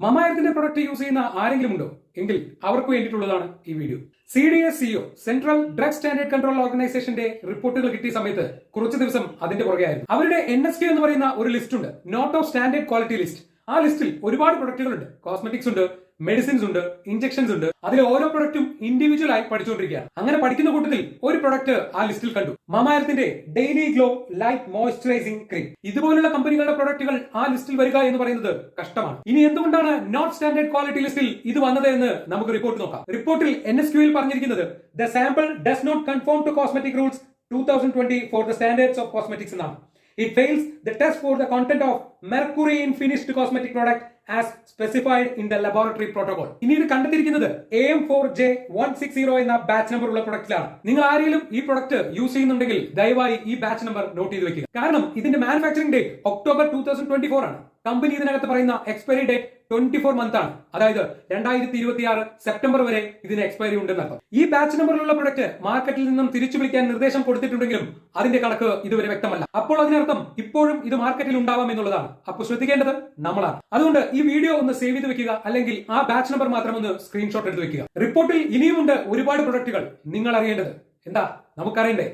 മമായത്തിന്റെ product use ചെയ്യുന്ന ആരെങ്കിലും ഉണ്ടോ എങ്കിൽ അവർക്ക് വേണ്ടിയിട്ടുള്ളതാണ് ഈ video. CDSCO central drug standard control ഓർഗനൈസേഷന്റെ റിപ്പോർട്ടുകൾ കിട്ടിയ സമയത്ത് കുറച്ച് ദിവസം അതിന്റെ പുറകെയായിരുന്നു. അവരുടെ NSQ എന്ന് പറയുന്ന ഒരു ലിസ്റ്റ് ഉണ്ട്, not of standard quality list. ആ ലിസ്റ്റിൽ ഒരുപാട് പ്രൊഡക്റ്റുകൾ ഉണ്ട്. കോസ്മെറ്റിക്സ് ഉണ്ട്, മെഡിസിൻസ് ഉണ്ട്, ഇഞ്ചക്ഷൻസ് ഉണ്ട്. അതിൽ ഓരോ പ്രൊഡക്റ്റും ഇൻഡിവിജ്വൽ ആയി പഠിച്ചുകൊണ്ടിരിക്കുകയാണ്. അങ്ങനെ പഠിക്കുന്ന കൂട്ടത്തിൽ ഒരു പ്രൊഡക്റ്റ് ആ ലിസ്റ്റിൽ കണ്ടു, മമായത്തിന്റെ daily glow light moisturising cream. ഇതുപോലുള്ള കമ്പനികളുടെ പ്രൊഡക്റ്റുകൾ ആ ലിസ്റ്റിൽ വരിക എന്ന് പറയുന്നത് കഷ്ടമാണ്. ഇനി എന്തുകൊണ്ടാണ് നോട്ട് സ്റ്റാൻഡേർഡ് ക്വാളിറ്റി ലിസ്റ്റിൽ ഇത് വന്നത് എന്ന് നമുക്ക് റിപ്പോർട്ട് നോക്കാം. റിപ്പോർട്ടിൽ NSQയിൽ പറഞ്ഞിരിക്കുന്നത് the sample does not conform to cosmetic rules 2020 for the standards of cosmetics എന്നാണ്. It fails the test for the content of mercury in finished cosmetic product as specified in the laboratory protocol. ഇനി ഇത് കണ്ടെത്തിയിരിക്കുന്നത് AM4J160 എന്ന batch number ഉള്ള പ്രൊഡക്റ്റിലാണ്. നിങ്ങൾ ആരെങ്കിലും ഈ product use ചെയ്യുന്നുണ്ടെങ്കിൽ ദയവായി ഈ ബാച്ച് നമ്പർ നോട്ട് ചെയ്ത് വെക്കുക. കാരണം ഇതിന്റെ മാനുഫാക്ചറിംഗ് ഡേറ്റ് ഒക്ടോബർ 2024 ആണ്. കമ്പനി ഇതിനകത്ത് പറയുന്ന എക്സ്പയറി ഡേറ്റ് 24 മന്ത് ആണ്. അതായത് 2026 സെപ്റ്റംബർ വരെ ഇതിന് എക്സ്പയറി ഉണ്ടെന്നർത്ഥം. ഈ ബാച്ച് നമ്പറിലുള്ള പ്രൊഡക്റ്റ് മാർക്കറ്റിൽ നിന്നും തിരിച്ചു വിളിക്കാൻ നിർദ്ദേശം കൊടുത്തിട്ടുണ്ടെങ്കിലും അതിന്റെ കണക്ക് ഇതുവരെ വ്യക്തമല്ല. അപ്പോൾ അതിനർത്ഥം ഇപ്പോഴും ഇത് മാർക്കറ്റിൽ ഉണ്ടാവാം എന്നുള്ളതാണ്. അപ്പോൾ ശ്രദ്ധിക്കേണ്ടത് നമ്മളാണ്. അതുകൊണ്ട് ഈ വീഡിയോ ഒന്ന് സേവ് ചെയ്ത് വെക്കുക, അല്ലെങ്കിൽ ആ ബാച്ച് നമ്പർ മാത്രം ഒന്ന് സ്ക്രീൻഷോട്ട് എടുത്ത് വെക്കുക. റിപ്പോർട്ടിൽ ഇനിയുമുണ്ട് ഒരുപാട് പ്രൊഡക്റ്റുകൾ. നിങ്ങൾ അറിയേണ്ടത് എന്താ നമുക്കറിയണ്ടേ?